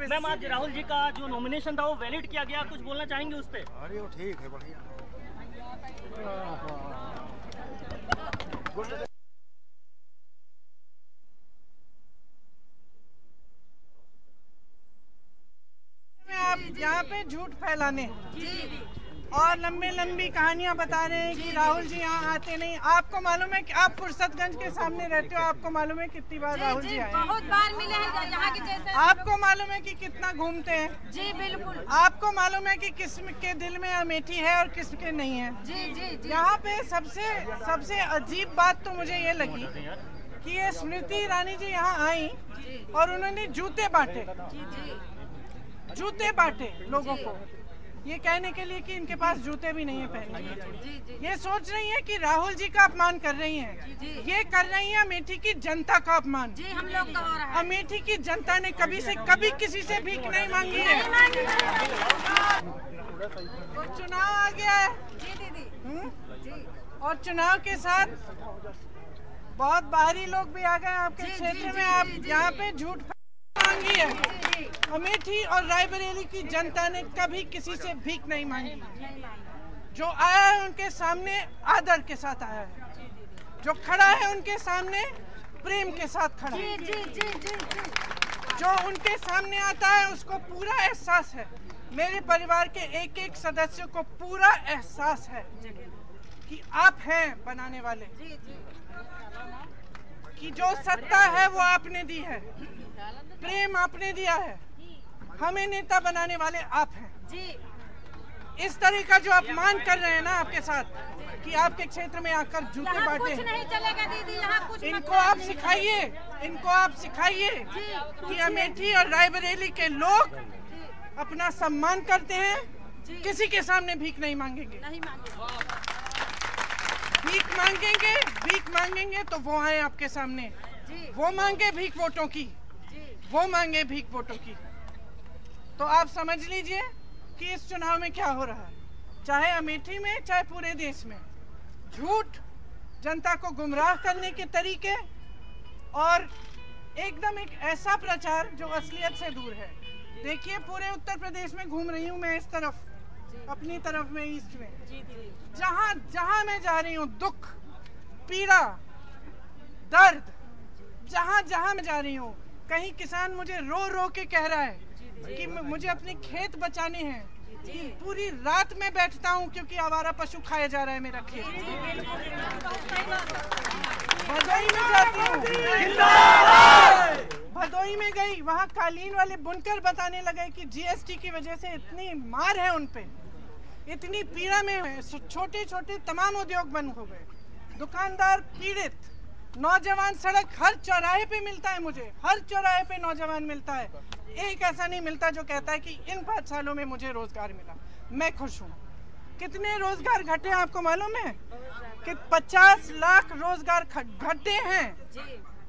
पे। मैम आज राहुल जी का जो नॉमिनेशन था वो वैलिड किया गया, कुछ बोलना चाहेंगे उस पे? अरे वो ठीक है, बढ़िया। आप यहाँ पे झूठ फैलाने और लंबी लंबी कहानियां बता रहे हैं कि राहुल जी यहाँ आते नहीं। आपको मालूम है कि आप फुर्सतगंज के सामने रहते हो, आपको मालूम है कितनी बार राहुल जी आए? बहुत बार मिले हैं यहाँ के जैसे। आपको मालूम है कि कितना घूमते हैं? जी बिल्कुल। आपको मालूम है कि किस के दिल में अमेठी है और किसके नहीं है? जी जी जी। यहाँ पे सबसे अजीब बात तो मुझे ये लगी कि ये स्मृति ईरानी जी यहाँ आई और उन्होंने जूते बांटे, जूते बांटे लोगों को, ये कहने के लिए कि इनके पास जूते भी नहीं है पहनने के। ये सोच रही है कि राहुल जी का अपमान कर रही हैं। ये कर रही है अमेठी की जनता का अपमान। जी हम लोग का हो रहा है। अमेठी की जनता ने कभी किसी से भीख नहीं मांगी है। तो चुनाव आ गया है जी दीदी जी। और चुनाव के साथ बहुत बाहरी लोग भी आ गए आपके क्षेत्र में। आप यहाँ पे झूठ मांगी है। अमेठी और रायबरेली की जनता ने कभी किसी से भीख नहीं मांगी। जो आया है उनके सामने आदर के साथ आया है, जो खड़ा है उनके सामने प्रेम के साथ खड़ा है। जो उनके सामने आता है उसको पूरा एहसास है, मेरे परिवार के एक एक सदस्य को पूरा एहसास है कि आप हैं बनाने वाले, कि जो सत्ता है वो आपने दी है, प्रेम आपने दिया है, हमें नेता बनाने वाले आप हैं जी। इस तरह का जो अपमान कर रहे हैं ना आपके साथ, कि आपके क्षेत्र में आकर जूते बांटे, कुछ नहीं चलेगा दीदी, यहाँ कुछ इनको आप सिखाइए, इनको आप सिखाइए कि अमेठी और रायबरेली के लोग अपना सम्मान करते हैं, किसी के सामने भीख नहीं मांगेंगे। भीख मांगेंगे तो वो आए आपके सामने, वो मांगे भीख वोटों की, वो मांगे भीख वोटों की। तो आप समझ लीजिए कि इस चुनाव में क्या हो रहा है, चाहे अमेठी में चाहे पूरे देश में। झूठ, जनता को गुमराह करने के तरीके और एकदम एक ऐसा प्रचार जो असलियत से दूर है। देखिए पूरे उत्तर प्रदेश में घूम रही हूँ मैं, इस तरफ अपनी तरफ में, ईस्ट में, जहाँ मैं जा रही हूँ, दुख, पीड़ा, दर्द, जहाँ मैं जा रही हूँ, कहीं किसान मुझे रो रो के कह रहा है कि मुझे अपने खेत बचाने हैं, कि पूरी रात में बैठता हूँ क्योंकि आवारा पशु खाया जा रहा है मेरा खेत। भदोई में जाती हूँ, भदोई में गई, वहाँ कालीन वाले बुनकर बताने लगे कि जीएसटी की वजह से इतनी मार है उन पे, इतनी पीड़ा में है, छोटे छोटे तमाम उद्योग बंद हो गए, दुकानदार पीड़ित, नौजवान सड़क, हर चौराहे पे मिलता है, मुझे हर चौराहे पे नौजवान मिलता है। एक ऐसा नहीं मिलता जो कहता है कि इन 5 सालों में मुझे रोजगार मिला, मैं खुश हूँ। कितने रोजगार घटे हैं आपको मालूम है? कि 50 लाख रोजगार घटे हैं।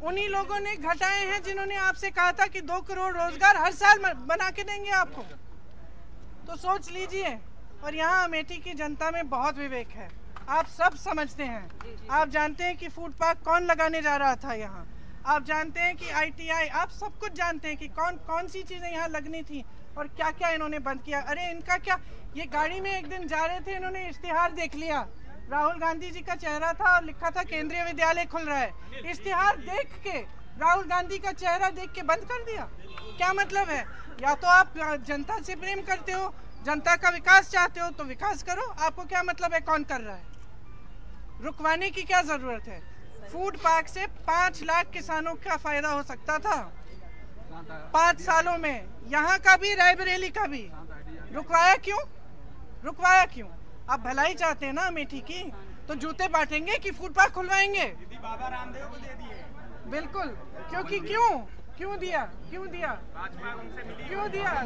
उन्हीं लोगों ने घटाए हैं जिन्होंने आपसे कहा था कि 2 करोड़ रोजगार हर साल बना के देंगे आपको। तो सोच लीजिए। और यहाँ अमेठी की जनता में बहुत विवेक है, आप सब समझते हैं। आप जानते हैं कि फूड पार्क कौन लगाने जा रहा था यहाँ, आप जानते हैं कि ITI, आप सब कुछ जानते हैं कि कौन सी चीज़ें यहाँ लगनी थी और क्या क्या इन्होंने बंद किया। अरे इनका क्या, ये गाड़ी में एक दिन जा रहे थे, इन्होंने इश्तिहार देख लिया, राहुल गांधी जी का चेहरा था और लिखा था केंद्रीय विद्यालय खुल रहा है। इश्तिहार देख के, राहुल गांधी का चेहरा देख के बंद कर दिया। क्या मतलब है? या तो आप जनता से प्रेम करते हो, जनता का विकास चाहते हो तो विकास करो, आपको क्या मतलब है कौन कर रहा है? रुकवाने की क्या जरूरत है? फूड पार्क से 5 लाख किसानों का फायदा हो सकता था 5 सालों में, यहाँ का भी रायबरेली का भी। रुकवाया क्यों? आप भलाई चाहते हैं ना अमेठी की, तो जूते बांटेंगे कि फूड पार्क खुलवाएंगे? बाबा रामदेव को दे दिए। बिल्कुल, क्योंकि क्यों दिया?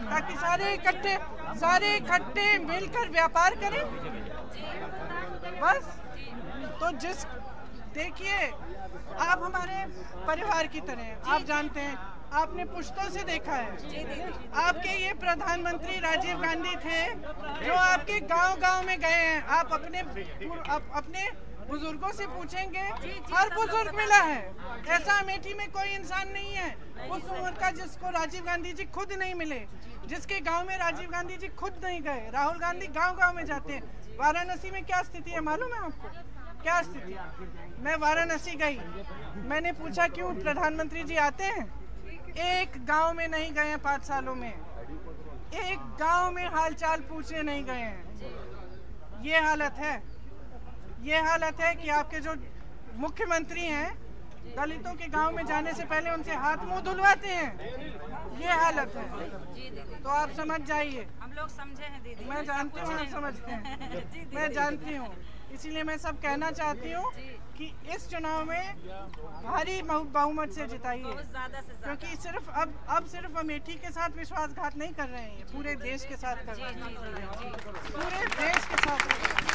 ताकि सारे इकट्ठे मिलकर व्यापार करें बस। तो देखिए, आप हमारे परिवार की तरह हैं, आप जानते हैं, आपने पुश्तों से देखा है। आपके ये प्रधानमंत्री राजीव गांधी थे जो आपके गांव में गए हैं। आप अपने बुजुर्गों से पूछेंगे, जी, हर सब बुजुर्ग लोग मिला है। ऐसा अमेठी में कोई इंसान नहीं है उस उम्र का जिसको राजीव गांधी जी खुद नहीं मिले, जिसके गांव में राजीव गांधी जी खुद नहीं गए। राहुल गांधी गांव-गांव में जाते हैं। वाराणसी में क्या स्थिति है मालूम है आपको? क्या स्थिति? मैं वाराणसी गई, मैंने पूछा क्यों प्रधानमंत्री जी आते हैं? एक गांव में नहीं गए हैं 5 सालों में, एक गांव में हालचाल पूछने नहीं गए हैं। ये हालत है, ये हालत है कि आपके जो मुख्यमंत्री हैं दलितों के गांव में जाने से पहले उनसे हाथ मुंह धुलवाते हैं। ये हालत है, जी दीदी, तो आप समझ जाइए। हम लोग समझे हैं दीदी। मैं जानती हूँ आप समझते हैं, जी दीदी। मैं जानती हूँ। इसीलिए मैं सब कहना चाहती हूँ कि इस चुनाव में भारी बहुमत से जिताइए, बहुत ज्यादा से ज्यादा। क्योंकि सिर्फ अब सिर्फ अमेठी के साथ विश्वासघात नहीं कर रहे हैं, पूरे देश के साथ कर रहे हैं, पूरे देश के साथ कर रहे हैं।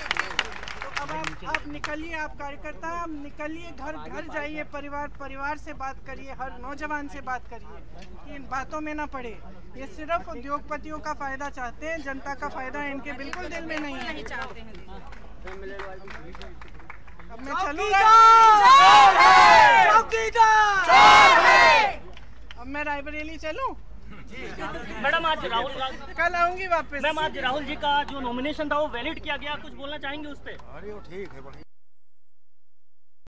तो अब आप निकलिए, आप कार्यकर्ता, आप निकलिए, घर घर जाइए, परिवार से बात करिए, हर नौजवान से बात करिए कि इन बातों में ना पड़े। ये सिर्फ उद्योगपतियों का फायदा चाहते हैं, जनता का फायदा इनके बिल्कुल दिल में नहीं है। नहीं चाहते हैं दीदी। अब मैं चलूंगा, अब मैं रायबरेली चलूं? मैडम आज राहुल गांधी, कल आऊंगी वापस। मैम आज राहुल जी का जो नॉमिनेशन था वो वैलिड किया गया, कुछ बोलना चाहेंगे उस पर? अरे वो ठीक है बढ़िया।